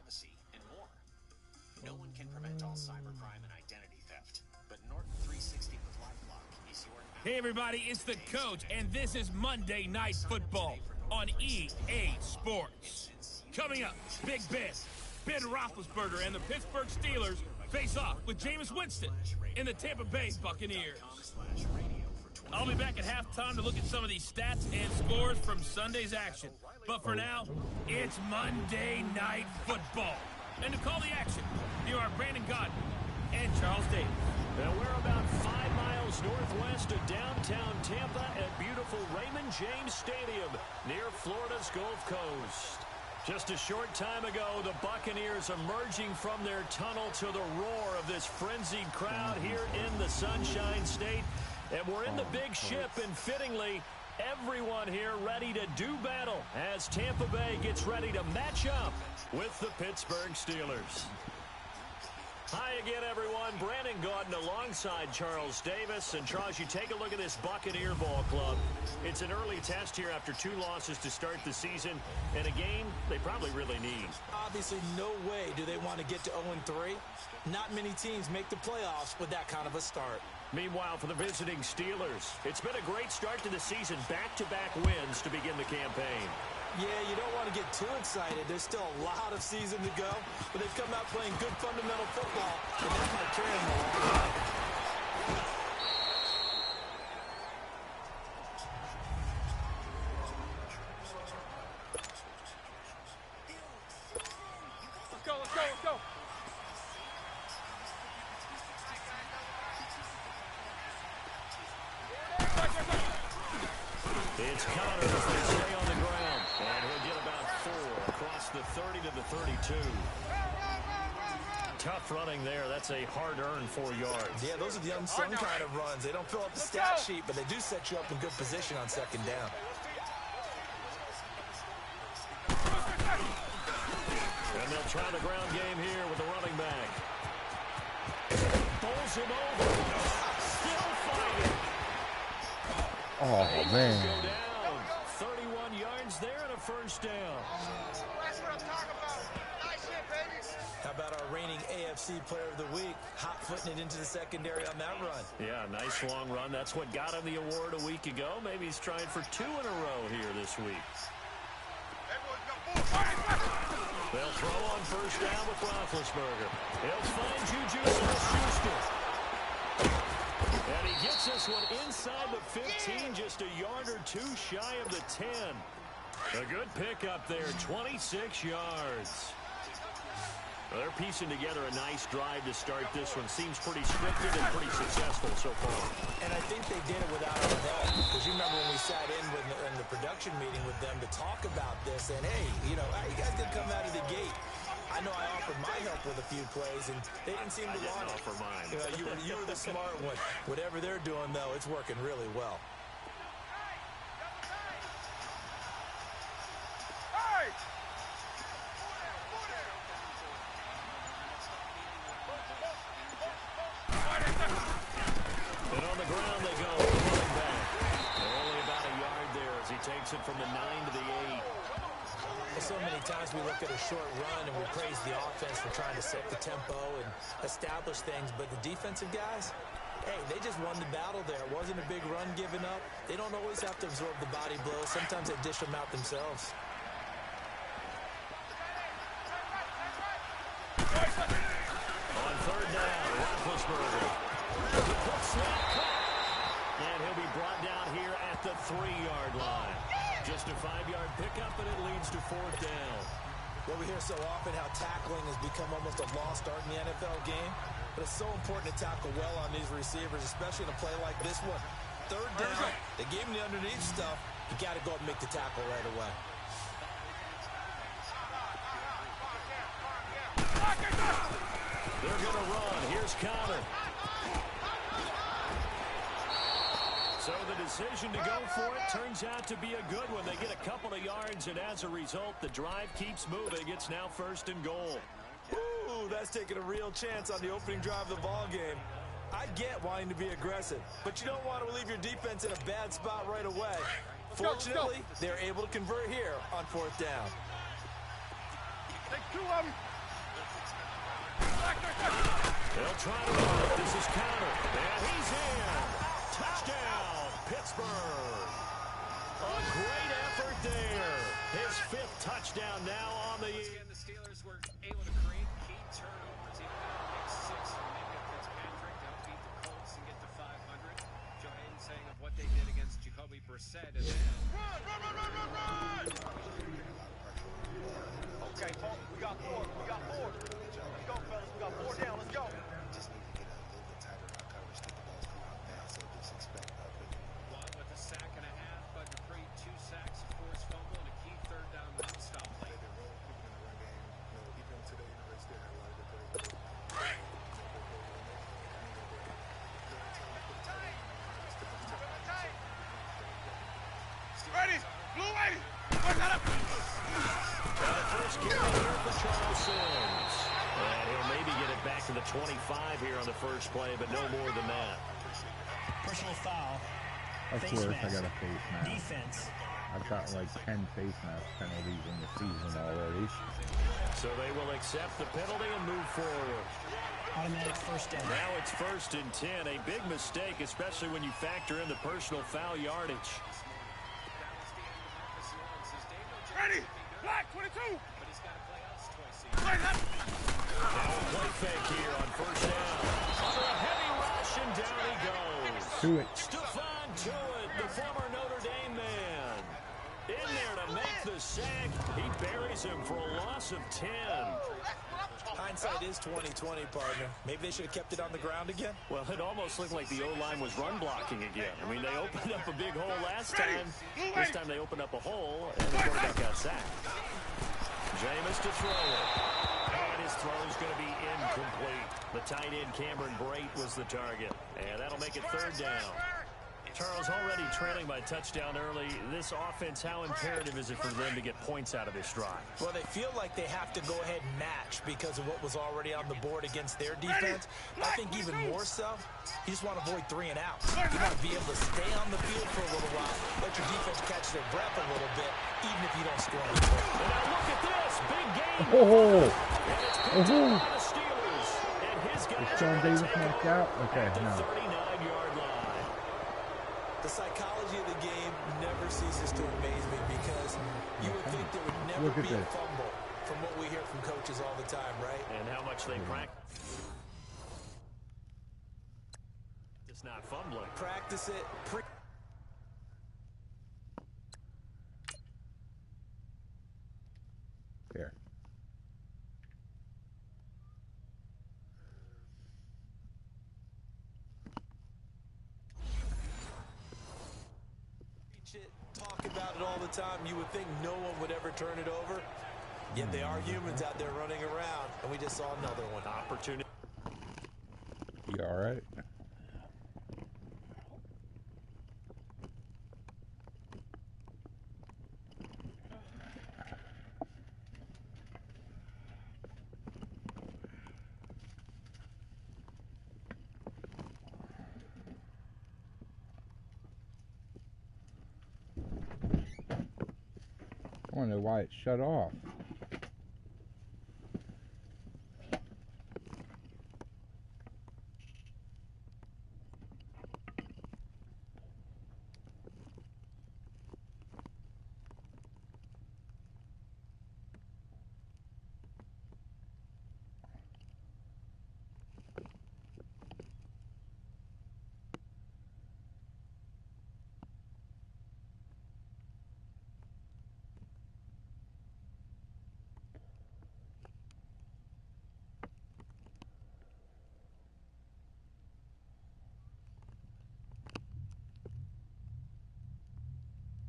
privacy, and more. No one can prevent all cybercrime and identity theft, but Norton 360 with LifeLock is your... Hey everybody, it's the coach, and this is Monday Night Football on EA Sports. Coming up, Big Ben Roethlisberger and the Pittsburgh Steelers face off with Jameis Winston and the Tampa Bay Buccaneers. I'll be back at halftime to look at some of these stats and scores from Sunday's action. But for now, it's Monday Night Football. And to call the action, here are Brandon Godden and Charles Davis. Now we're about 5 miles northwest of downtown Tampa at beautiful Raymond James Stadium near Florida's Gulf Coast. Just a short time ago, the Buccaneers emerging from their tunnel to the roar of this frenzied crowd here in the Sunshine State. And we're in the big ship, and fittingly, everyone here ready to do battle as Tampa Bay gets ready to match up with the Pittsburgh Steelers. Hi again, everyone. Brandon Gaudin alongside Charles Davis. And Charles, you take a look at this Buccaneer ball club. It's an early test here after 2 losses to start the season, and a game they probably really need. Obviously, no way do they want to get to 0-3. Not many teams make the playoffs with that kind of a start. Meanwhile, for the visiting Steelers, it's been a great start to the season. Back-to-back wins to begin the campaign. Yeah, you don't want to get too excited. There's still a lot of season to go, but they've come out playing good fundamental football, and that might carry them along. Let's go. It's Connor as they stay on the ground. And he'll get about 4 across the 30 to the 32. Tough running there. That's a hard-earned 4 yards. Yeah, those are the unsung kind of runs. They don't fill up the stat sheet, but they do set you up in good position on second down. And they'll try the ground game here with the running back. Bowls him over. Still fighting. Oh, man. Go down. 31 yards there and a first down. That's what I'm talking about. Nice hit, baby. How about our reigning AFC Player of the Week, hot-footing it into the secondary on that run? Yeah, nice long run. That's what got him the award a week ago. Maybe he's trying for 2 in a row here this week. They'll throw on first down with Roethlisberger. He'll find Juju Smith-Schuster. And he gets this one inside the 15, just a yard or 2 shy of the 10. A good pickup there, 26 yards. Well, they're piecing together a nice drive to start this one. Seems pretty scripted and pretty successful so far. And I think they did it without our help. Because you remember when we sat in the production meeting with them to talk about this, and hey, you know, how you guys did come out of the gate. I know I offered my help with a few plays, and they didn't seem to want it. Offer mine. You were the smart one. Whatever they're doing, though, it's working really well. And on the ground they go, running back. Only about a yard there as he takes it from the 9 to the 8. Well, so many times we look at a short run and we praise the offense for trying to set the tempo and establish things, but the defensive guys, hey, they just won the battle there. It wasn't a big run given up. They don't always have to absorb the body blows. Sometimes they dish them out themselves. On third down, Roethlisberger. And he'll be brought down here at the 3-yard line. Just a 5-yard pickup, and it leads to 4th down. Well, we hear so often how tackling has become almost a lost art in the NFL game, but it's so important to tackle well on these receivers, especially in a play like this one. Third down, they gave him the underneath stuff. You got to go up and make the tackle right away. They're going to run. Here's Connor. So the decision to go for it turns out to be a good one. They get a couple of yards, and as a result, the drive keeps moving. It's now 1st and goal. Ooh, that's taking a real chance on the opening drive of the ball game. I get wanting to be aggressive, but you don't want to leave your defense in a bad spot right away. Fortunately, they're able to convert here on 4th down. Take 2 of them. They'll try to run it. This is counter. And he's in. Touchdown, Pittsburgh. A great effort there. His 5th touchdown now on the year. Again, the Steelers were able to create key turnovers. Even pick 6 from Minka Fitzpatrick. They'll beat the Colts and get to 500. Joe Hayden saying of what they did against Jacoby Brissett. And then... Run! Okay, folks, we got 4. We got 4. Let's go, fellas. We got 4 down. Let's go. Just need to get a little bit tighter on coverage, get the balls come out fast, so just expect One with a sack and a half, but Dupree 2 sacks, a forced fumble, and a key 3rd down run stop late. even today, they still have a lot of good players. Ready? Blue 80. First carry here for Charles Sims. And he'll maybe get it back to the 25 here on the first play, but no more than that. Personal foul. Of Face course, I mask. got a face mask. Defense. I've got like 10 face mask penalties in the season already. So they will accept the penalty and move forward. Automatic first down. Now it's 1st and 10. A big mistake, especially when you factor in the personal foul yardage. Ready? Black 22. But he's got to play us twice. Now a play fake here on 1st down. Under a heavy rush, and down he goes. To it. Stephon Tuitt, the former Notre Dame man. In there to make the sack. He buries him for a loss of 10. Hindsight is 20/20, partner. Maybe they should have kept it on the ground again. Well, it almost looked like the O-line was run blocking again. I mean, they opened up a big hole last time. This time they opened up a hole, and the quarterback got sacked. Jameis to throw it. And his throw is going to be incomplete. The tight end, Cameron Brate, was the target. And that'll make it 3rd down. Charles, already trailing by touchdown early. This offense, how imperative is it for them to get points out of this drive? Well, they feel like they have to go ahead and match because of what was already on the board against their defense. I think even more so, you just want to avoid 3 and outs. You want to be able to stay on the field for a little while, let your defense catch their breath a little bit, even if you don't score any points. And now look at this. Big game. Oh! And it's picked up by the Steelers. And his guys Is Sean Davis knocked out? Okay, at the no. 39-yard line. The psychology of the game never ceases to amaze me because you would think there would never Look at be a this. fumble from what we hear from coaches all the time, right? And how much they practice. It's not fumbling. Practice it. Here. Talk about it all the time. You would think no one would ever turn it over. Yet they are humans out there running around, and we just saw another one. Opportunity. You all right? I wonder why it shut off.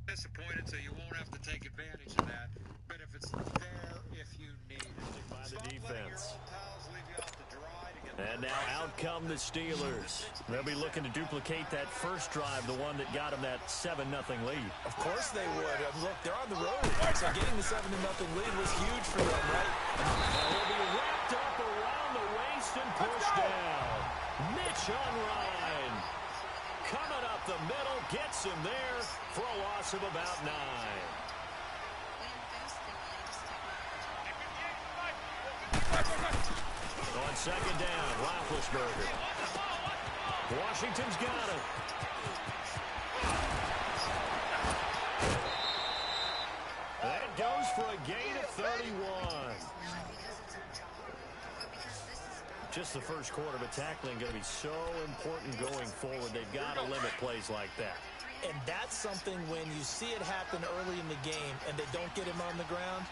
Disappointed, so you won't have to take advantage of that. But if it's there, if you need it. By the Stop letting your defense. own towels leave you out to dry to get And now out come the Steelers. They'll be looking to duplicate that first drive, the one that got them that 7-0 lead. Of course they would. Look, they're on the road. So getting the 7-0 lead was huge for them, right? And he'll be wrapped up around the waist and pushed down. Mitch Unrein coming up the middle, gets him there for a loss of about 9. second down. Roethlisberger. Washington's got it. That goes for a gain of 31. Just the first quarter, but tackling going to be so important going forward. They've got to limit plays like that. And that's something when you see it happen early in the game and they don't get him on the ground,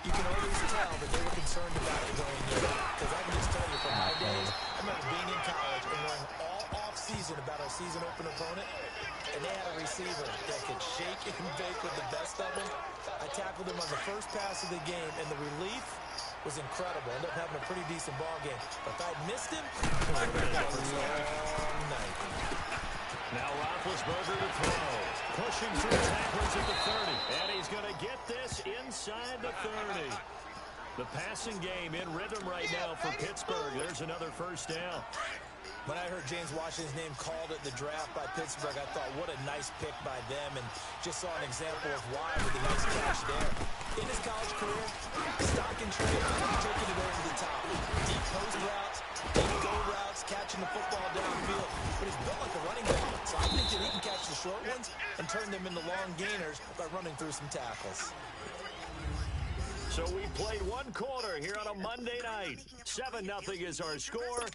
you can always tell that they were concerned about it going in. Because I can just tell you from my days, I remember being in college and learning all off-season about our season open opponent, and they had a receiver that could shake and bake with the best of them. I tackled him on the first pass of the game, and the relief was incredible. Ended up having a pretty decent ball game. But if I'd missed him, it would have been a long night. Now Roethlisberger to throw. Pushing through tacklers at the 30. And he's going to get this inside the 30. The passing game in rhythm right now for Pittsburgh. There's another first down. When I heard James Washington's name called at the draft by Pittsburgh, I thought, what a nice pick by them, and just saw an example of why with a nice catch there. In his college career, stock and trade, taking it over the top. Deep post routes, deep go routes, catching the football downfield. But he's built like a running back, so I think that he can catch the short ones and turn them into long gainers by running through some tackles. So we played one quarter here on a Monday night. 7-0 is our score.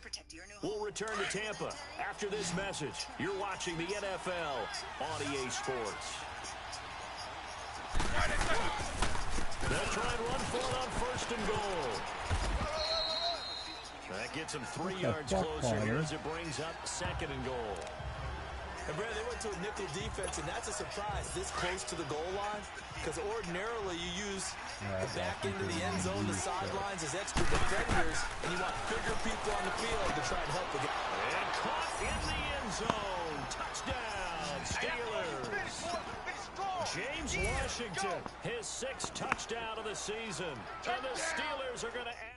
We'll return to Tampa after this message. You're watching the NFL on EA Sports. They'll try and run for it on first and goal. That gets him 3 yards closer here as it brings up second and goal. And Brad, they went to a nickel defense, and that's a surprise this close to the goal line, because ordinarily you use the back end of the end zone, the sidelines as extra defenders, and you want bigger people on the field to try and help again. And caught in the end zone. Touchdown, Steelers. James Washington, his 6th touchdown of the season. And the Steelers are going to add.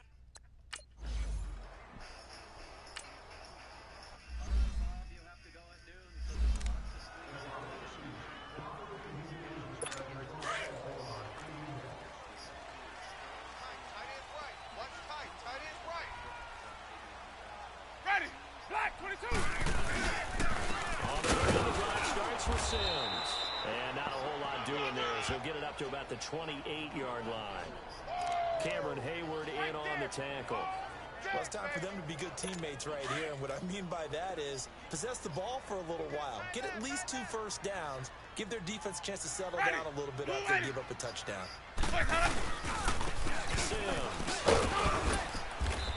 He'll get it up to about the 28-yard line. Cameron Hayward in on the tackle. Well, it's time for them to be good teammates right here. And what I mean by that is possess the ball for a little while. Get at least 2 first downs. Give their defense a chance to settle down a little bit after they give up a touchdown. Sims.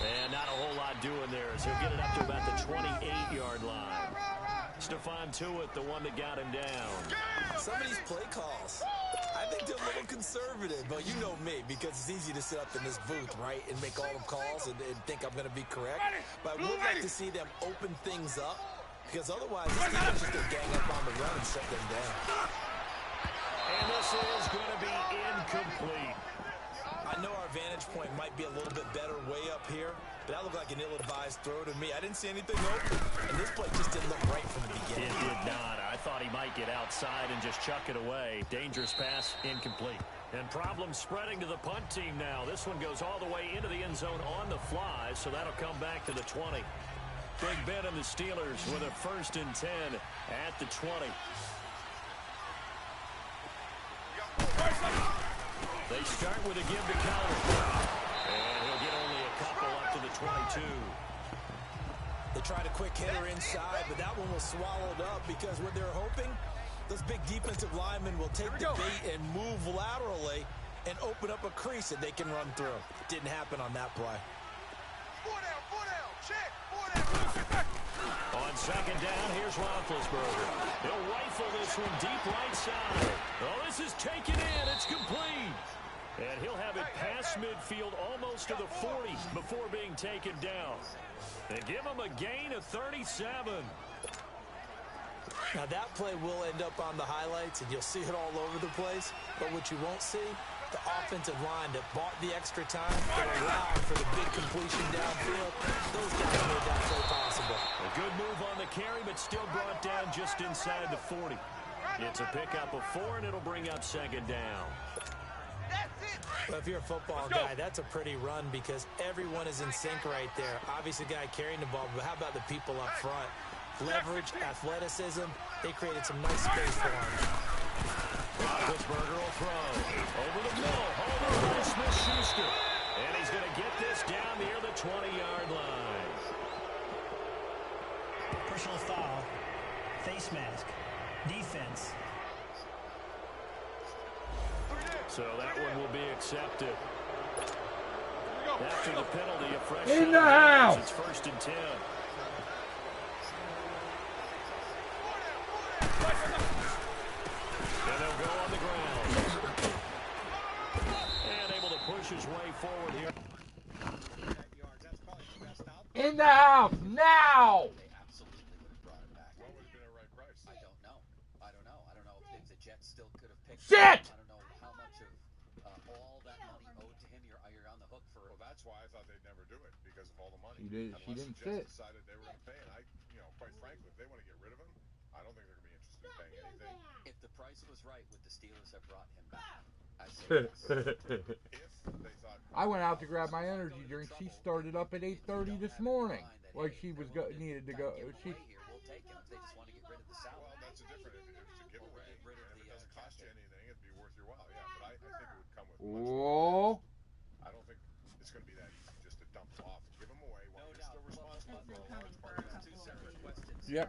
And not a whole lot doing there as he'll get it up to about the 28-yard line. Stephon Tuitt, the one that got him down. Some of these play calls, I think they're a little conservative, but you know me, because it's easy to sit up in this booth, right, and make all the calls and think I'm going to be correct. But I would like to see them open things up, because otherwise this defense is going to gang up on the run and shut them down. And this is going to be incomplete. I know our vantage point might be a little bit better way up here, but that looked like an ill-advised throw to me. I didn't see anything open, and this play just didn't look right from the beginning. It did not. I thought he might get outside and just chuck it away. Dangerous pass, incomplete. And problems spreading to the punt team now. This one goes all the way into the end zone on the fly, so that'll come back to the 20. Big Ben and the Steelers with a 1st and 10 at the 20. They start with a give to counter. And he'll get only a couple up to the 22. They tried a quick hitter inside, but that one was swallowed up because what they're hoping, those big defensive linemen will take the bait and move laterally and open up a crease that they can run through. Didn't happen on that play. On second down, here's Roethlisberger. He'll rifle this one deep right side. Oh, this is taken in. It's complete. And he'll have it past midfield almost to the 40 before being taken down. They give him a gain of 37. Now that play will end up on the highlights, and you'll see it all over the place. But what you won't see, the offensive line that bought the extra time, that allowed for the big completion downfield, those guys made that play possible. A good move on the carry, but still brought down just inside the 40. It's a pickup of 4, and it'll bring up second down. Well, if you're a football guy, that's a pretty run because everyone is in sync right there. Obviously, the guy carrying the ball, but how about the people up front? Leverage, athleticism, they created some nice space for him. Roethlisberger will throw. Over the middle. Homer by Smith-Schuster. And he's going to get this down near the 20-yard line. Personal foul. Face mask. Defense. So that one will be accepted. After the penalty, a fresh in the house. It's 1st and 10. And they'll go on the ground. And able to push his way forward here. In the house now. They absolutely would have brought it back. What would have been a right price? I don't know. I don't know if the Jets still could have picked Shit! I don't know how much of all that money owed to him you're on the hook for. Well, that's why I thought they'd never do it because of all the money. She didn't fit. Decided they were going to pay, and quite frankly, if they want to get rid of him, I don't think they're going to be interested in paying anything. If the price was right, would the Steelers have brought him back? I say yes. If they thought I went out to grab my energy drink. She started up at 8:30 this morning. Like she was needed to go. She. We'll take him if they just want to get rid of the salary. Well, that's a different. If it's a giveaway, and if it doesn't cost you anything, it'd be worth your while. Yeah, but I think it would come with. Oh. I don't think it's going to be that easy just to dump them off. Give them away while you're still responsible for a large part of that. Two separate questions. Yep.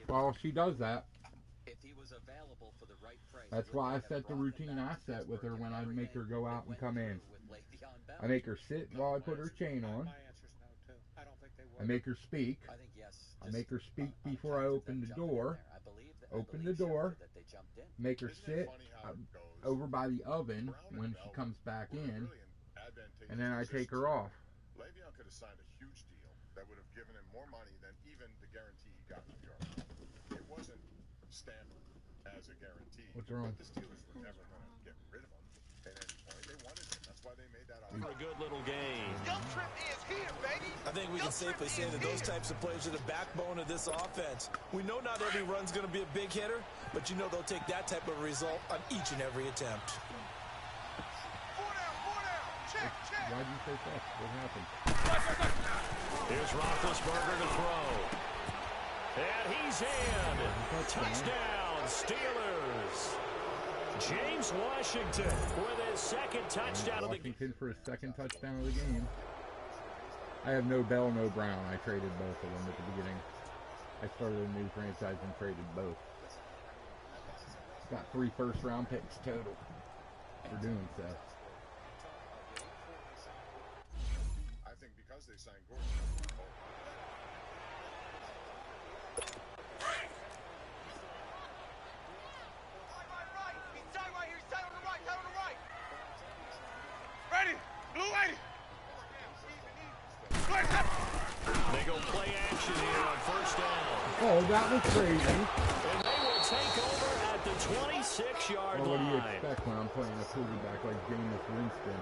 Well, she does that. If he was available for the right price. That's why I set the routine I set with her when I make her go out and come in. I make her sit while I put her chain on. I make her speak. I make her speak before I open the door. Open the door. Make her sit over by the oven when she comes back in. And then I take her off. Le'Veon could have signed a huge deal that would have given him more money than even the guarantee he got in New York. It wasn't standard as a guarantee. What's wrong? But the Steelers were never going to get rid of him at any point. They wanted him. That's why they made that offer. A good little game. Young Trip is here, baby. I think we can safely say that those types of plays are the backbone of this offense. We know not every run's going to be a big hitter, but you know they'll take that type of result on each and every attempt. Why did you say that? What happened? Here's Roethlisberger to throw. And he's in. Touchdown, Steelers. James Washington with his second touchdown of the game. Washington for his second touchdown of the game. I have no Bell, no Brown. I traded both of them at the beginning. I started a new franchise and traded both. Got 3 first-round picks total for doing so. I think because they signed Gordon. Ready, blue lady. They go play action here on first down. Oh, that was crazy. And they will take over at the 26-yard Well, what do you line. expect when I'm playing a quarterback like Jameis Winston?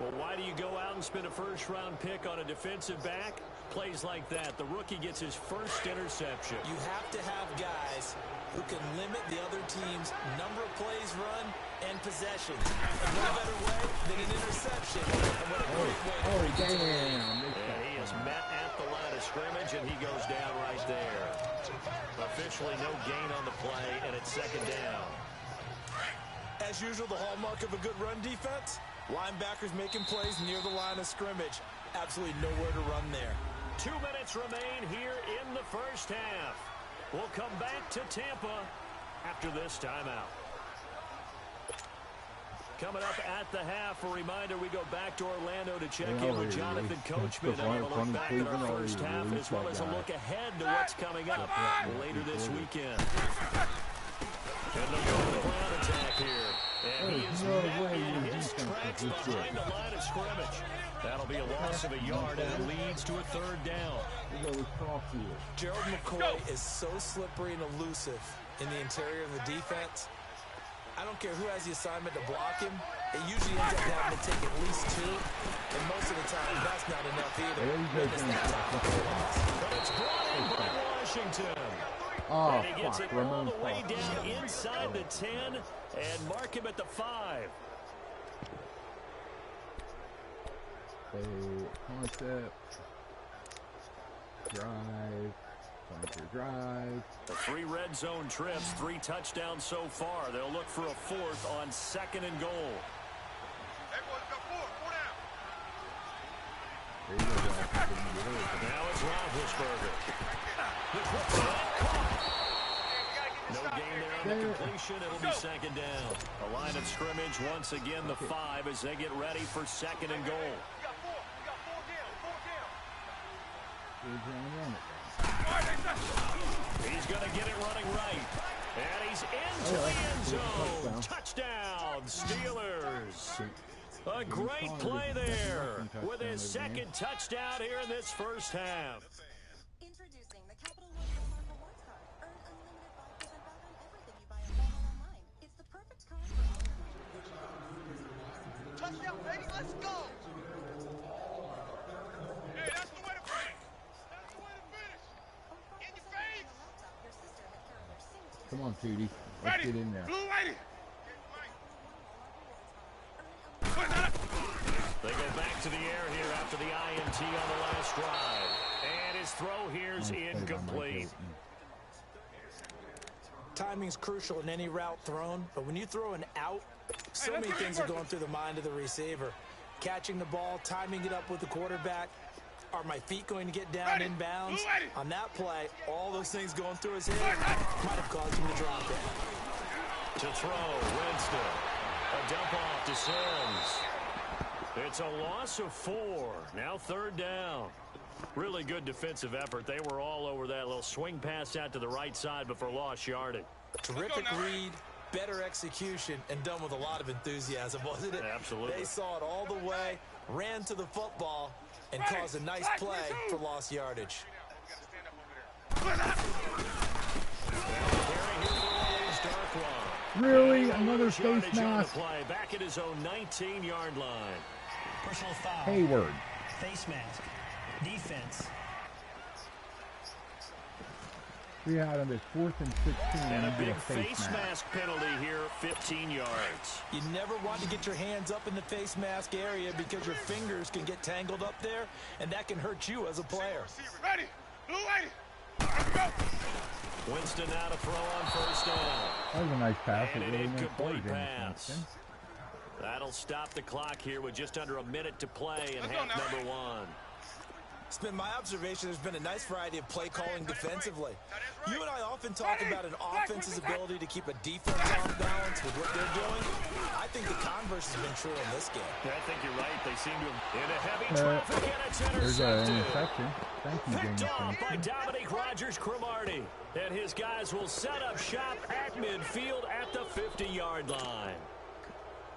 Well, why do you go out and spend a first-round pick on a defensive back? Plays like that. The rookie gets his first interception. You have to have guys who can limit the other team's number of plays run and possessions. And no better way than an interception. And what a great way to Oh, damn. And he is met at the line of scrimmage, and he goes down right there. Officially no gain on the play, and it's second down. As usual, the hallmark of a good run defense, linebackers making plays near the line of scrimmage. Absolutely nowhere to run there. 2 minutes remain here in the first half. We'll come back to Tampa after this timeout. Coming up at the half, a reminder, we go back to Orlando to check in with Jonathan Coachman and have a look back at our first half, as well as a look ahead to what's coming up later this weekend. And they'll go to the ground attack here. And he is met in his tracks behind the line of scrimmage. That'll be a loss of a yard, and it leads to a third down. Gerald McCoy is so slippery and elusive in the interior of the defense. I don't care who has the assignment to block him. It usually ends up having to take at least 2. And most of the time, that's not enough either. But it's brought in by Washington. Oh, and he gets fuck. it all the way down inside the 10 and mark him at the 5. Play concept. Drive. Flanker drive. The 3 red zone trips, 3 touchdowns so far. They'll look for a 4th on 2nd and goal. Hey, boys, got 4. 4 down. There you go, Josh. Now it's Roethlisberger. The quick no gain there on the completion. It'll be 2nd down. A line of scrimmage once again, the 5 as they get ready for 2nd and goal. We got 4. We got 4 down. 4 down. He's going to get it running right. And he's into the end zone. Touchdown, Steelers. A great play there with his 2nd touchdown here in this first half. Introducing the Capital One Walmart Rewards Card. Earn unlimited 5% back on everything you buy at Walmart online. It's the perfect card for all your Touchdown, baby. Let's go. Hey, that's the way to finish. That's the way to finish. In your face. Come on, Tootie. Let's get in there. Blue lady. They go back to the air here after the INT on the last drive. And his throw here's incomplete. Timing's crucial in any route thrown, but when you throw an out, so many things are going through the mind of the receiver. Catching the ball, timing it up with the quarterback. Are my feet going to get down in bounds? On that play, all those things going through his head might have caused him to drop it. To throw, Winston. A dump off to Sims. It's a loss of 4. Now 3rd down. Really good defensive effort. They were all over that little swing pass out to the right side before lost yardage. Terrific read, better execution, and done with a lot of enthusiasm, wasn't it? Absolutely. They saw it all the way, ran to the football, and caused a nice play for lost yardage. Really? Another face mask? Play back at his own 19-yard line. Personal foul. Hayward. Face mask. Defense. We had him at 4th and 16. And a big face mask penalty here, 15 yards. You never want to get your hands up in the face mask area because your fingers can get tangled up there, and that can hurt you as a player. Ready. Blue lady. Winston now to throw on 1st down. That was a nice pass. And an incomplete pass. That'll stop the clock here with just under a minute to play in half number 1. It's been my observation there's been a nice variety of play calling defensively. You and I often talk about an offense's ability to keep a defense off balance with what they're doing. I think the converse has been true in this game. I think you're right. They seem to have in a heavy traffic, and it's intercepted. Interception. Thank you, Picked James. off by Dominique Rodgers-Cromartie. And his guys will set up shop at midfield at the 50-yard line.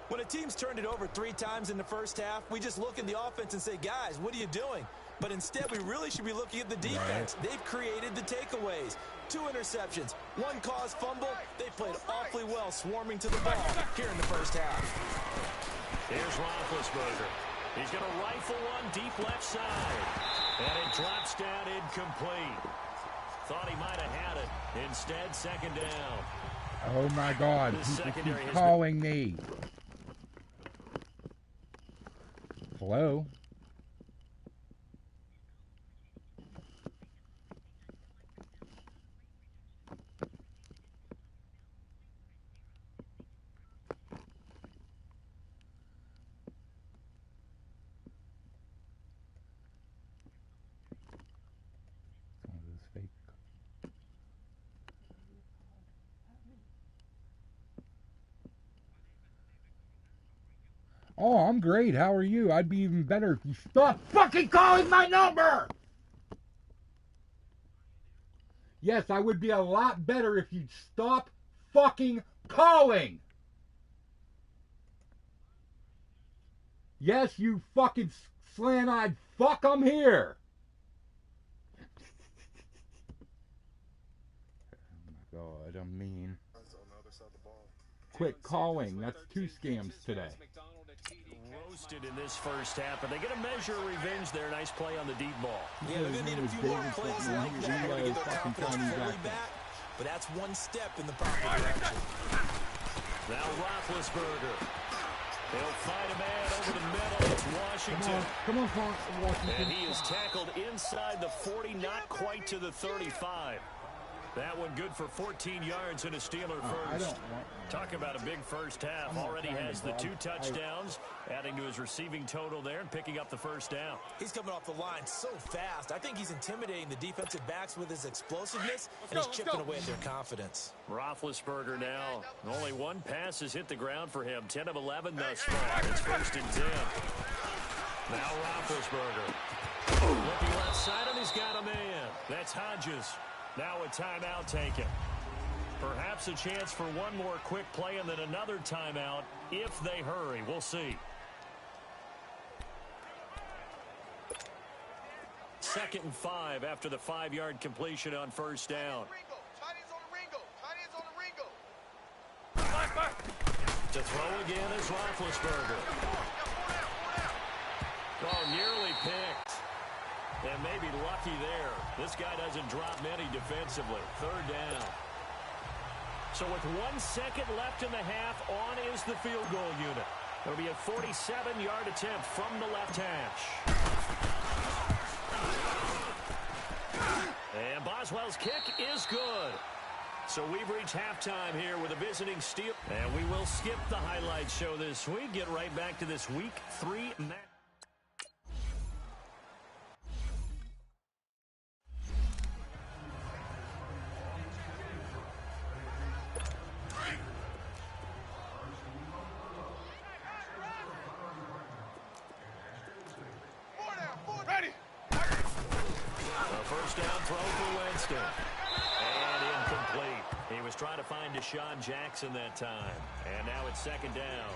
When a team's turned it over 3 times in the first half, we just look in the offense and say, guys, what are you doing? But instead, we really should be looking at the defense. They've created the takeaways. 2 interceptions, 1 caused fumble. They played awfully well swarming to the ball here in the first half. Here's Roethlisberger. He's going to rifle one deep left side. And it drops down incomplete. Thought he might have had it. Instead, 2nd down. Oh, my God. People keep calling me. Hello? Oh, I'm great. How are you? I'd be even better if you stop fucking calling my number! Yes, I would be a lot better if you'd stop fucking calling! Yes, you fucking slant-eyed fuck, I'm here! Oh my God, I'm mean. Quit calling. That's 2 scams today. Roasted in this first half, but they get a measure of revenge there. Nice play on the deep ball. Yeah, they're going to need a few more plays like that to get their confidence fully back. But that's one step in the proper direction. Now Roethlisberger. He'll find a man over the middle. It's Washington. Come on, Washington. And he is tackled inside the 40, not quite to the 35. That one good for 14 yards and a Steeler first. Talk about a big first half. Already has the 2 touchdowns, adding to his receiving total there and picking up the first down. He's coming off the line so fast. I think he's intimidating the defensive backs with his explosiveness, and he's chipping away at their confidence. Roethlisberger now. Only 1 pass has hit the ground for him. 10 of 11 thus far. It's 1st and 10. Now Roethlisberger. Looking left side, and he's got a man. That's Hodges. Now a timeout taken. Perhaps a chance for one more quick play and then another timeout if they hurry. We'll see. 2nd and 5 after the 5-yard completion on first down. To throw again is Roethlisberger. Oh, nearly picked. And maybe lucky there. This guy doesn't drop many defensively. 3rd down. So with 1 second left in the half, on is the field goal unit. It'll be a 47-yard attempt from the left hash. And Boswell's kick is good. So we've reached halftime here with a visiting Steel. And we will skip the highlight show this week. Get right back to this Week 3 match. Deshaun Jackson that time. And now it's 2nd down.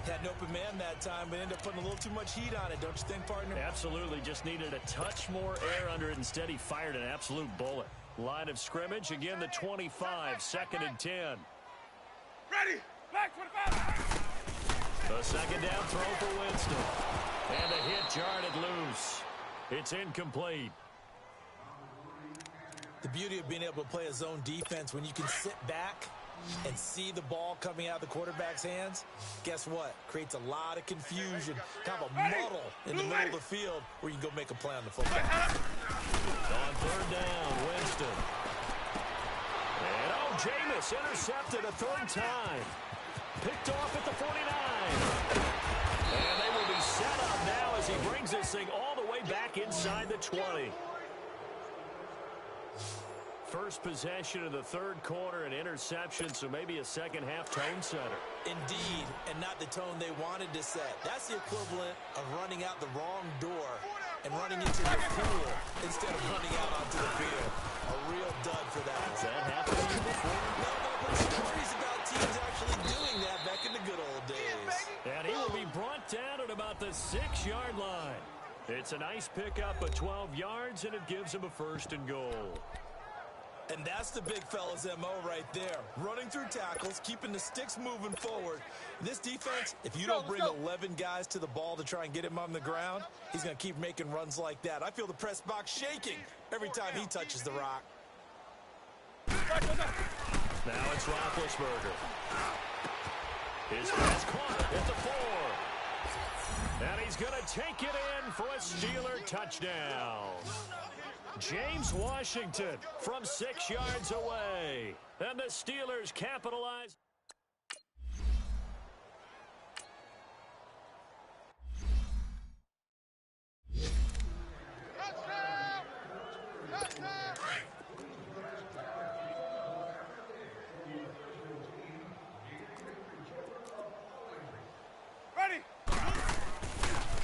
Had an open man that time, but ended up putting a little too much heat on it, don't you think, partner? Absolutely. Just needed a touch more air under it. Instead, he fired an absolute bullet. Line of scrimmage, again, the 25, 2nd and 10. Ready! Back 25! The 2nd down throw for Winston. And a hit jarred loose. It's incomplete. The beauty of being able to play a zone defense when you can sit back and see the ball coming out of the quarterback's hands, guess what? Creates a lot of confusion, kind of a muddle in the middle of the field where you can go make a play on the football. On 3rd down, Winston. And Jameis intercepted a 3rd time. Picked off at the 49. And they will be set up now as he brings this thing all the way back inside the 20. First possession of the 3rd quarter, an interception, so maybe a second-half tone setter. Indeed, and not the tone they wanted to set. That's the equivalent of running out the wrong door and running into the pool instead of running out onto the field. A real dud for that. Has that happened to you before? No, but I've heard stories about teams actually doing that back in the good old days. And he will be brought down at about the 6-yard line. It's a nice pickup of 12 yards, and it gives him a 1st and goal. And that's the big fella's MO right there. Running through tackles, keeping the sticks moving forward. This defense, if you don't bring 11 guys to the ball to try and get him on the ground, he's going to keep making runs like that. I feel the press box shaking every time he touches the rock. Now it's Roethlisberger. His pass caught at the 4. And he's going to take it in for a Steeler touchdown. James Washington from 6 yards away. And the Steelers capitalize. Touchdown! Touchdown! Ready!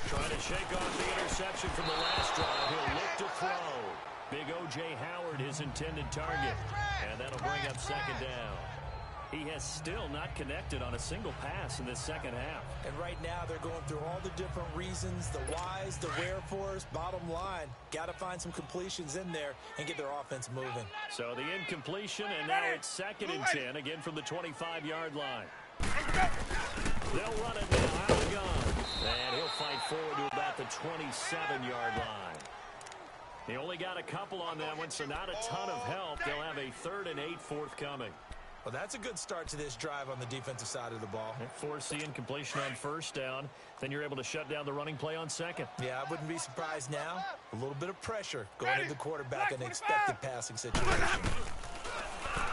Trying to shake off the interception from the last drive. He'll look to throw. Big O.J. Howard, his intended target. And that'll bring up 2nd down. He has still not connected on a single pass in this second half. And right now they're going through all the different reasons, the whys, the wherefores. Bottom line, got to find some completions in there and get their offense moving. So the incompletion, and now it's 2nd and 10, again from the 25-yard line. They'll run it now out of the gun. And he'll fight forward to about the 27-yard line. He only got a couple on that one, so not a ton of help. They'll have a 3rd and 8 forthcoming. Well, that's a good start to this drive on the defensive side of the ball. Forcing completion on first down. Then you're able to shut down the running play on second. Yeah, I wouldn't be surprised now. A little bit of pressure going into the quarterback in an expected passing situation.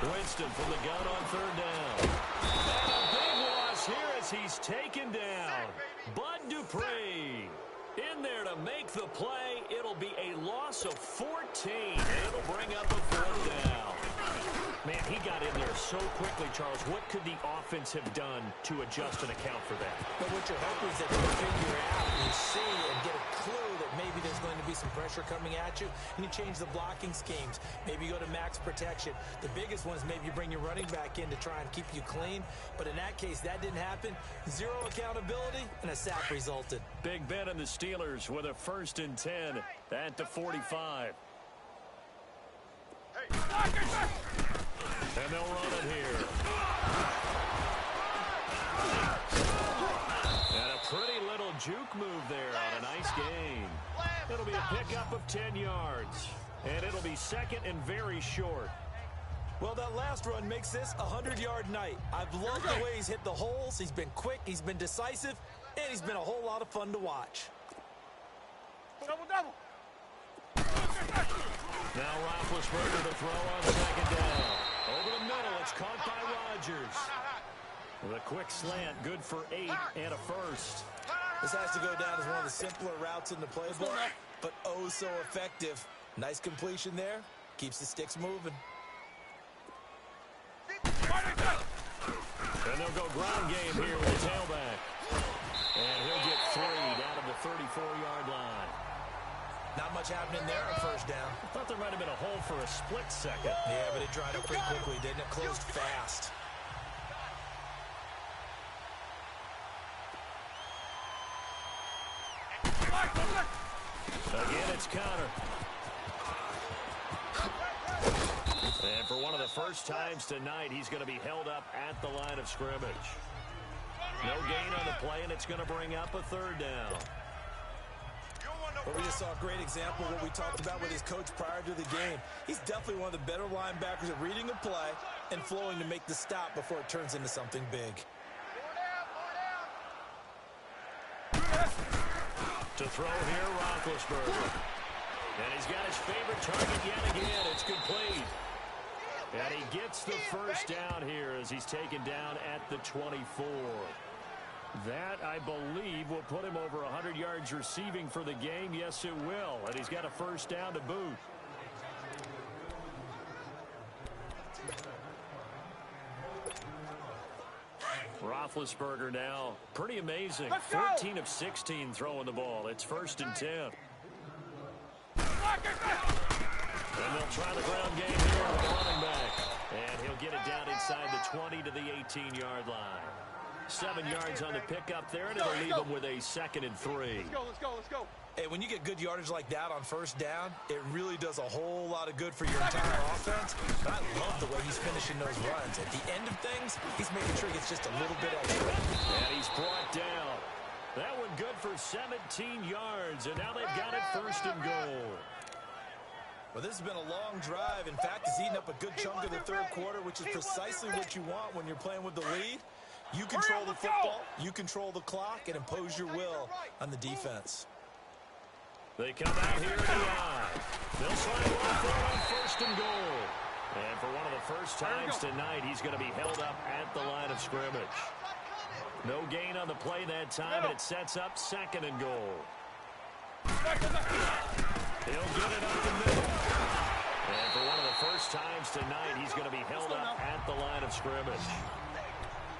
Winston from the gun on third down. And a big loss here as he's taken down. Bud Dupree in there to make the play. It'll be a loss of 14. It'll bring up a fourth down. Man, he got in there so quickly, Charles. What could the offense have done to adjust and account for that? But what you're hoping is that you figure out, you see, and get a clue that maybe there's going to be some pressure coming at you, and you change the blocking schemes. Maybe you go to max protection. The biggest one is maybe you bring your running back in to try and keep you clean. But in that case, that didn't happen. Zero accountability, and a sack resulted. Big Ben and the Steelers with a 1st and 10 at the 45. And they'll run it here. And a pretty little juke move there on a nice gain. It'll be a pickup of 10 yards. And it'll be second and very short. Well, that last run makes this a 100-yard night. I've loved the way he's hit the holes. He's been quick, he's been decisive, and he's been a whole lot of fun to watch. Double. Now Roethlisberger to throw on second down. Over the middle, it's caught by Rodgers. With a quick slant, good for 8 and a first. This has to go down as one of the simpler routes in the playbook, but oh so effective. Nice completion there. Keeps the sticks moving. And they'll go ground game here with the tailback. And he'll get 3 down to the 34-yard line. Not much happening there on first down. I thought there might have been a hole for a split second. Yeah, but it dried up pretty quickly, didn't it? Closed fast. Again, it's Connor. And for one of the first times tonight, he's going to be held up at the line of scrimmage. No gain on the play, and it's going to bring up a 3rd down. But we just saw a great example of what we talked about with his coach prior to the game. He's definitely one of the better linebackers at reading a play and flowing to make the stop before it turns into something big. To throw here, Roethlisberger. And he's got his favorite target yet again. It's complete. And he gets the first down here as he's taken down at the 24. That, I believe, will put him over 100 yards receiving for the game. Yes, it will. And he's got a first down to boot. Roethlisberger now, pretty amazing. 14 of 16 throwing the ball. It's 1st and 10. And they'll try the ground game here with the running back. And he'll get it down inside the 20 to the 18-yard line. 7 yards on the pickup there, and it'll leave him with a 2nd and 3. Let's go. Hey, when you get good yardage like that on first down, it really does a whole lot of good for your entire offense. And I love the way he's finishing those runs. At the end of things, he's making sure he gets just a little bit extra. And he's brought down. That one good for 17 yards, and now they've got it 1st and goal. Well, this has been a long drive. In fact, he's eaten up a good chunk of the 3rd quarter, which is precisely what you want when you're playing with the lead. You control the football, you control the clock, and impose your will on the defense. They come out here in the eye. They'll slide one throw on 1st and goal. And for one of the first times tonight, he's going to be held up at the line of scrimmage. No gain on the play that time, and it sets up 2nd and goal. He'll get it up the middle. And for one of the first times tonight, he's going to be held up at the line of scrimmage.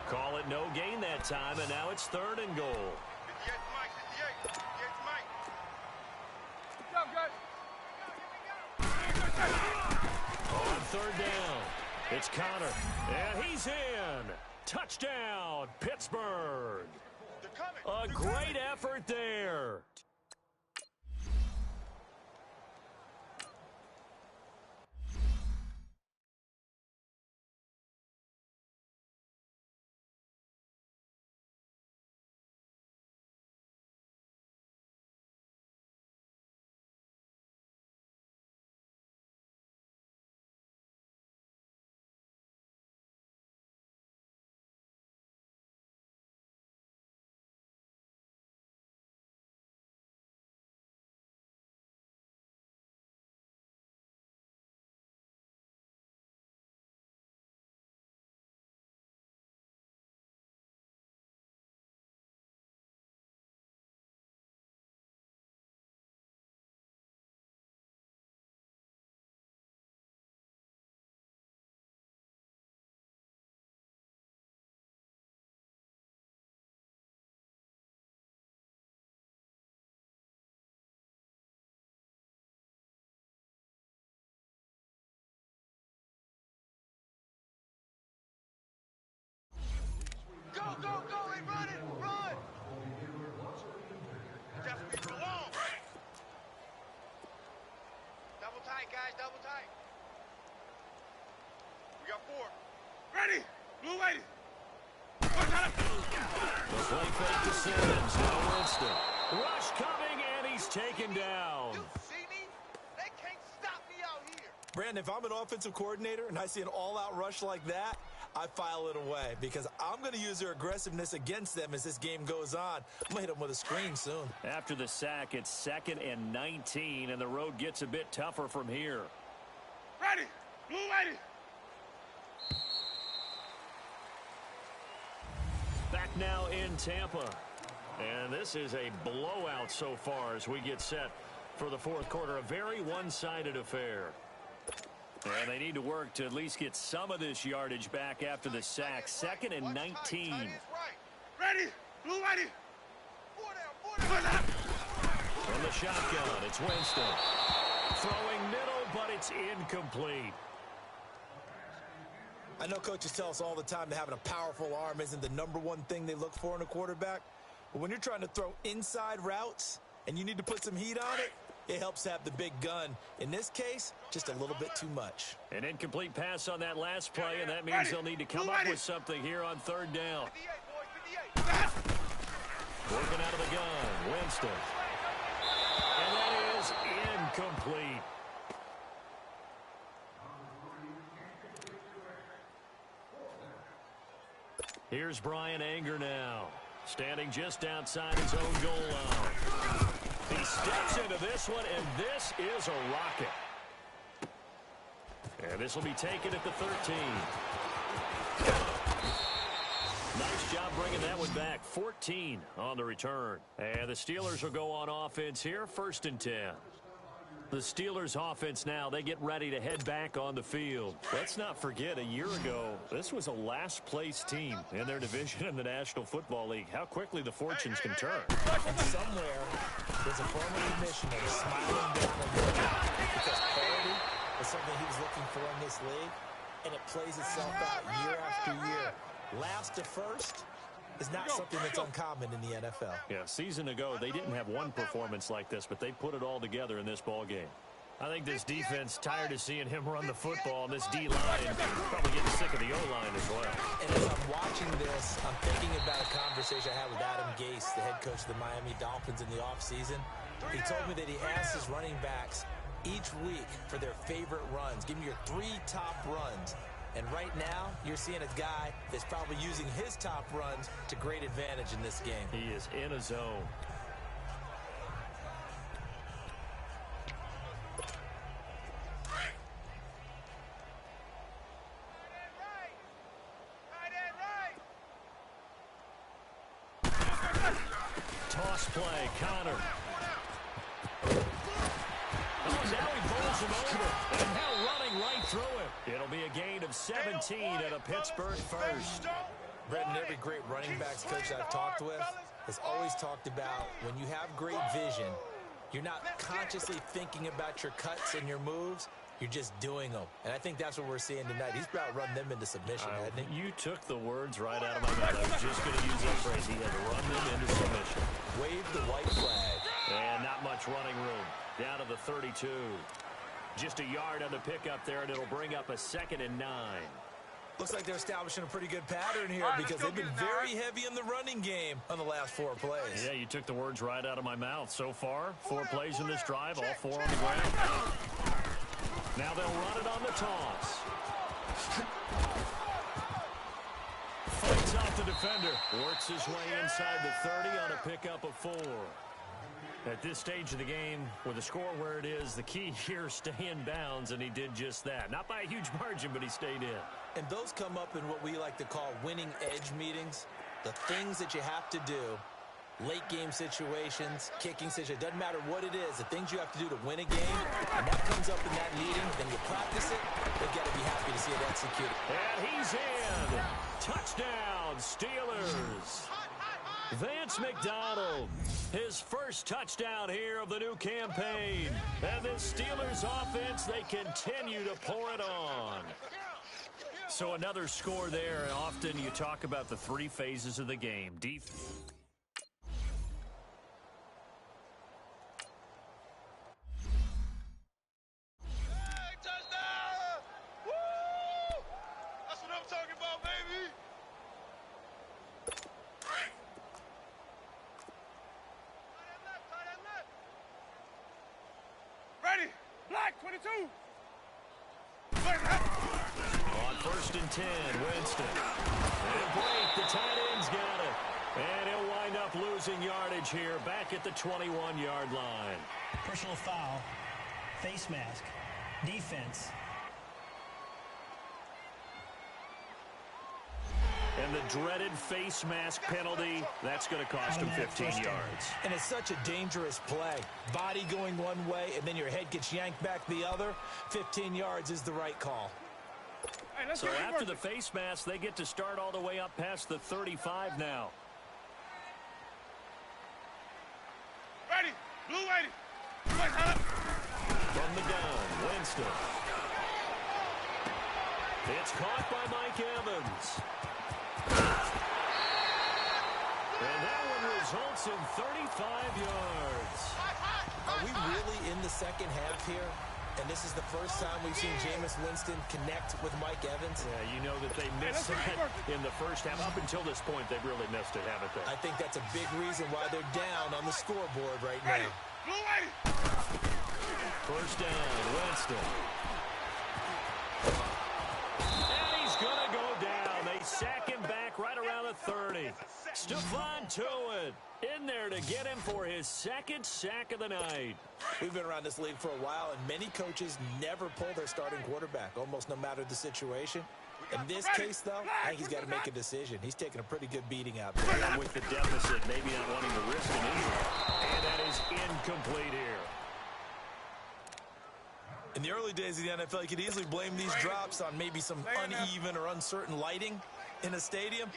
Call it no gain that time, and now it's 3rd and goal. 58. On 3rd down, it's Connor, and he's in. Touchdown, Pittsburgh. A great effort there. double tight. We got 4. Ready. Blue lady. The play fake to Simmons. Now Winston. Rush coming, and he's taken down. You see me? They can't stop me out here. Brandon, if I'm an offensive coordinator and I see an all-out rush like that, I file it away because I'm going to use their aggressiveness against them as this game goes on. I'm going to hit them with a screen soon. After the sack, it's 2nd and 19, and the road gets a bit tougher from here. Ready. Blue lady. Back now in Tampa. And this is a blowout so far as we get set for the fourth quarter. A very one-sided affair. And they need to work to at least get some of this yardage back after the sack. 2nd and 19. Ready. Blue lady. 4 down. From the shotgun, it's Winston. Throwing middle, but it's incomplete. I know coaches tell us all the time that having a powerful arm isn't the #1 thing they look for in a quarterback. But when you're trying to throw inside routes and you need to put some heat on it, it helps have the big gun. In this case, just a little bit too much. An incomplete pass on that last play, and that means they'll need to come up with something here on 3rd down. 58, boys, 58. Working out of the gun, Winston. And that is incomplete. Here's Brian Anger now, standing just outside his own goal line. He steps into this one, and this is a rocket. And this will be taken at the 13. Nice job bringing that one back. 14 on the return. And the Steelers will go on offense here, 1st and 10. The Steelers offense now, they get ready to head back on the field. Let's not forget, a year ago, this was a last-place team in their division in the National Football League. How quickly the fortunes can turn. And somewhere, there's a former commissioner smiling down at him because parity is something he was looking for in this league, and it plays itself out year after year. Last to first is not something that's uncommon in the NFL. Yeah, season ago, they didn't have one performance like this, but they put it all together in this ball game. I think this defense tired of seeing him run the football, and this D-line probably getting sick of the O-line as well. And as I'm watching this, I'm thinking about a conversation I had with Adam Gase, the head coach of the Miami Dolphins, in the offseason. He told me that he asked his running backs each week for their favorite runs. Give me your 3 top runs. And right now, you're seeing a guy that's probably using his top runs to great advantage in this game. He is in a zone. Toss play, Connor. Oh, now he bowls him over. And now running right through him. It'll be a gain of 17 at a Pittsburgh first. Brendan, every great running backs coach I've talked with has always talked about when you have great vision, you're not consciously thinking about your cuts and your moves. You're just doing them. And I think that's what we're seeing tonight. He's about to run them into submission, hasn't he? You took the words right out of my mouth. I was just going to use that phrase. He had to run them into submission. Wave the white flag. And not much running room. Down to the 32. Just a yard on the pickup there, and it'll bring up a 2nd and 9. Looks like they're establishing a pretty good pattern here because they've been very heavy in the running game on the last 4 plays. Yeah, you took the words right out of my mouth. So far, 4 plays in this drive, all 4 on the ground. Now they'll run it on the toss. Fights off the defender. Works his way inside the 30 on a pickup of 4. At this stage of the game, with the score where it is, the key here, stay in bounds, and he did just that. Not by a huge margin, but he stayed in. And those come up in what we like to call winning edge meetings. The things that you have to do, late game situations, kicking situations, doesn't matter what it is, the things you have to do to win a game, and that comes up in that meeting, then you practice it, they've got to be happy to see it executed. And he's in. Touchdown, Steelers. Vance McDonald, his first touchdown here of the new campaign. And the Steelers offense, they continue to pour it on. So another score there, and often you talk about the 3 phases of the game. On 1st and 10, Winston. And Blake, the tight end's got it. And he'll wind up losing yardage here back at the 21-yard line. Personal foul. Face mask. Defense. And the dreaded face mask penalty, that's going to cost him 15 yards. And it's such a dangerous play. Body going one way, and then your head gets yanked back the other. 15 yards is the right call. So after the face mask, they get to start all the way up past the 35 now. Ready. Blue ready. From the gun, Winston. It's caught by Mike Evans. And that one results in 35 yards. Are we really in the second half here? And this is the first time we've seen Jameis Winston connect with Mike Evans? Yeah, you know that they missed that in the first half. Up until this point, they've really missed it, haven't they? I think that's a big reason why they're down on the scoreboard right now. First down, Winston. And he's going to go down. They sack him back right around the 30. Stephon Tuitt in there to get him for his second sack of the night. We've been around this league for a while, and many coaches never pull their starting quarterback, almost no matter the situation. In this case, though, I think he's got to make a decision. He's taking a pretty good beating out there. And with the deficit, maybe not wanting to risk an injury. And that is incomplete here. In the early days of the NFL, you could easily blame these drops on maybe some uneven or uncertain lighting in a stadium.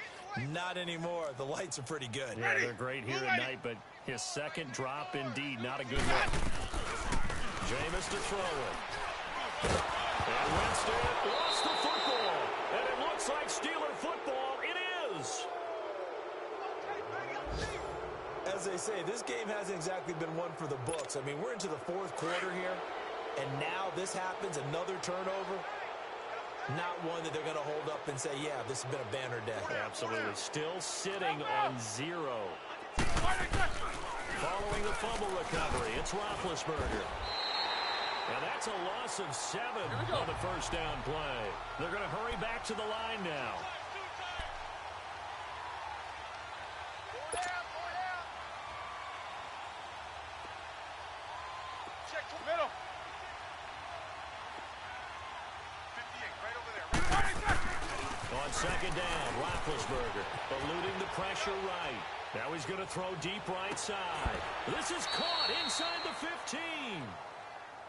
Not anymore. The lights are pretty good. Yeah, they're great here tonight, but his second drop, indeed, not a good look. Jameis to throw it. And Winston lost the football. And it looks like Steeler football. It is. As they say, this game hasn't exactly been one for the books. I mean, we're into the fourth quarter here, and now this happens, another turnover. Not one that they're going to hold up and say, yeah, this has been a banner day. Absolutely. Still sitting on 0. Following the fumble recovery, it's Roethlisberger. And that's a loss of 7 on the first down play. They're going to hurry back to the line now. Check to the middle. 58, right over there. On second down, Roethlisberger eluding the pressure right. Now he's going to throw deep right side. This is caught inside the 15.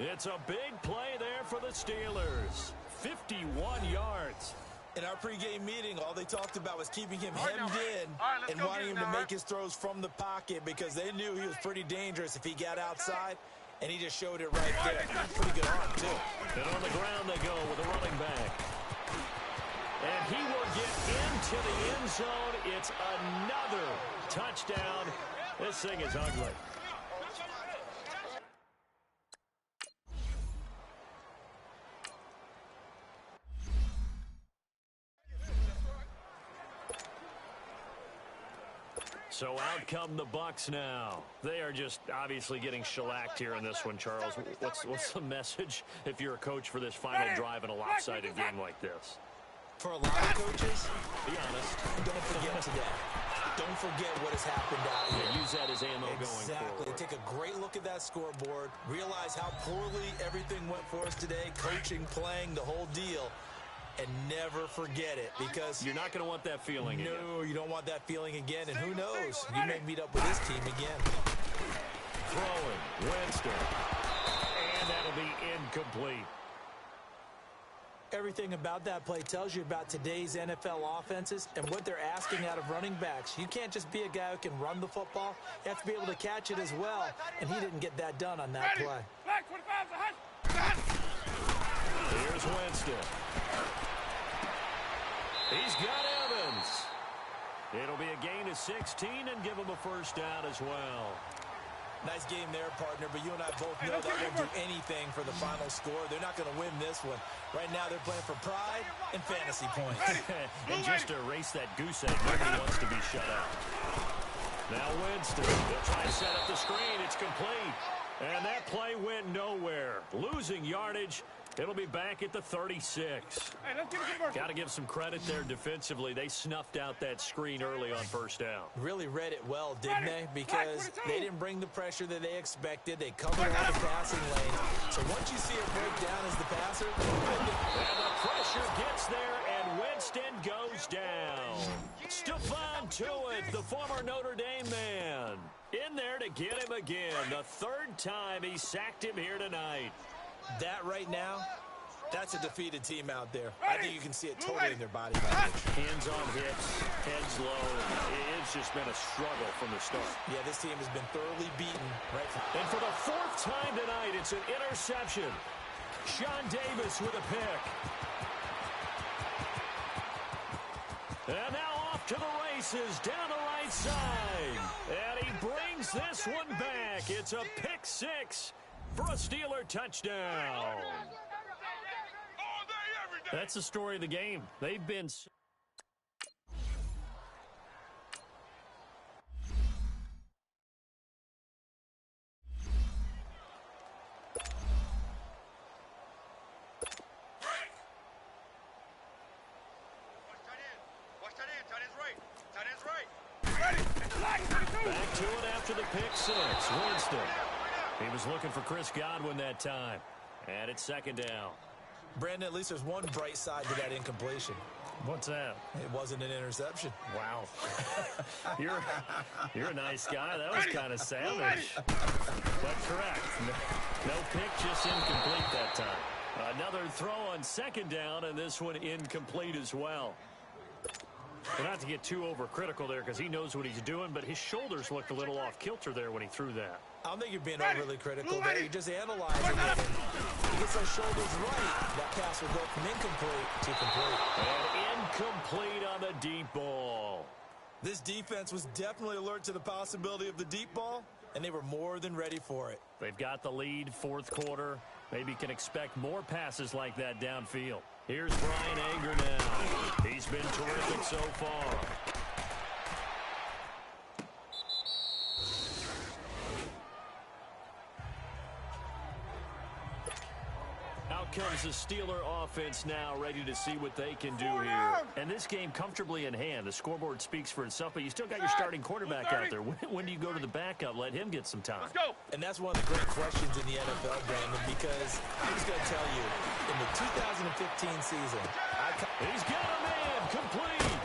It's a big play there for the Steelers. 51 yards. In our pregame meeting, all they talked about was keeping him hemmed in and wanting him to make his throws from the pocket because they knew he was pretty dangerous if he got outside, and he just showed it right there. Pretty good arm, too. And on the ground they go with a running back. And he will get into the end zone. It's another touchdown. This thing is ugly. So out come the Bucs now. They are just obviously getting shellacked here in this one, Charles. What's the message if you're a coach for this final drive in a lopsided game like this? For a lot of coaches, be honest, don't forget today. Don't forget what has happened out here. Yeah, use that as ammo going forward. Exactly. Take a great look at that scoreboard. Realize how poorly everything went for us today. Coaching, playing, the whole deal. And never forget it, because you're not going to want that feeling again. No, you don't want that feeling again, and who knows? You may meet up with this team again. Throwing, Winston. And that'll be incomplete. Everything about that play tells you about today's NFL offenses and what they're asking out of running backs. You can't just be a guy who can run the football. You have to be able to catch it as well, and he didn't get that done on that play. Here's Winston. He's got Evans. It'll be a gain of 16 and give him a first down as well. Nice game there, partner, but you and I both know that won't do anything for the final score. They're not going to win this one. Right now, they're playing for pride and fantasy points. And just to erase that goose egg, nobody wants to be shut out. Now Winston, they'll try to set up the screen. It's complete. And that play went nowhere. Losing yardage. It'll be back at the 36. Got to give some credit there defensively. They snuffed out that screen early on first down. Really read it well, didn't they? Because they didn't bring the pressure that they expected. They covered all the passing lane. So once you see it break down as the passer, and the pressure gets there, and Winston goes down. Stephon Tuitt, the former Notre Dame man, in there to get him again. The third time he sacked him here tonight. That right now, that's a defeated team out there. I think you can see it totally in their body language. Hands on hips, heads low. It's just been a struggle from the start. Yeah, this team has been thoroughly beaten. Right and for the fourth time tonight, it's an interception. Sean Davis with a pick. And now off to the races down the right side. And he brings this one back. It's a pick six for a Steeler touchdown. That's the story of the game. They've been... Back to it after the pick six. Winston. He was looking for Chris Godwin that time. And it's second down. Brandon, at least there's one bright side to that incompletion. What's that? It wasn't an interception. Wow. You're a nice guy. That was kind of savage. But correct. No pick, just incomplete that time. Another throw on second down, and this one incomplete as well. But not to get too overcritical there because he knows what he's doing, but his shoulders looked a little off kilter there when he threw that. I don't think you're being overly critical there. You're just analyzing it. He gets those shoulders right. That pass will go from incomplete to complete. And incomplete on the deep ball. This defense was definitely alert to the possibility of the deep ball, and they were more than ready for it. They've got the lead, fourth quarter. Maybe can expect more passes like that downfield. Here's Brian Anger now. He's been terrific so far. Out comes the Steeler offense now, ready to see what they can do here. And this game comfortably in hand. The scoreboard speaks for itself, but you still got your starting quarterback out there. When do you go to the backup? Let him get some time. Let's go. And that's one of the great questions in the NFL, Brandon, because I'm just going to tell you, in the 2015 season, he's got a man complete.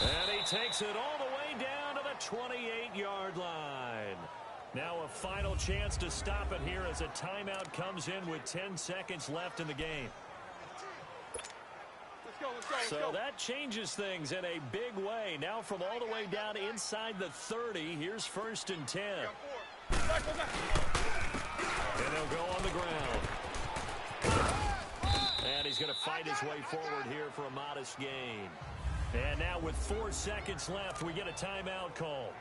And he takes it all the way down to the 28-yard line. Now a final chance to stop it here as a timeout comes in with 10 seconds left in the game. Let's So that changes things in a big way. Now from all the way down inside the 30, here's first and 10. And they'll go on the ground. And he's going to fight his way forward here for a modest gain. And now with 4 seconds left, we get a timeout call.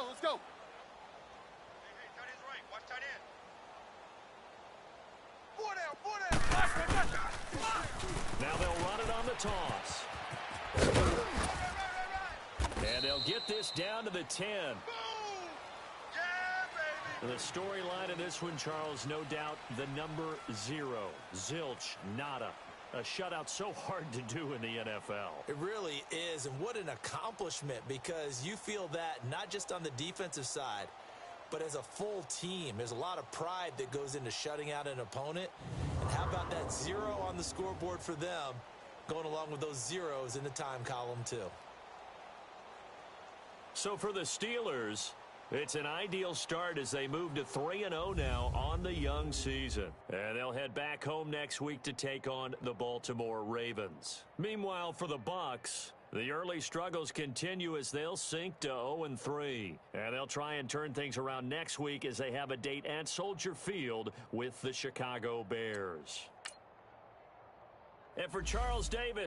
Let's go. Now they'll run it on the toss. And they'll get this down to the 10. The storyline of this one, Charles, no doubt the number 0. Zilch, nada. A shutout so hard to do in the NFL. It really is, and what an accomplishment, because you feel that not just on the defensive side, but as a full team. There's a lot of pride that goes into shutting out an opponent. And how about that 0 on the scoreboard for them, going along with those zeros in the time column too. So for the Steelers, it's an ideal start as they move to 3-0 now on the young season. And they'll head back home next week to take on the Baltimore Ravens. Meanwhile, for the Bucs, the early struggles continue as they'll sink to 0-3. And they'll try and turn things around next week as they have a date at Soldier Field with the Chicago Bears. And for Charles Davis.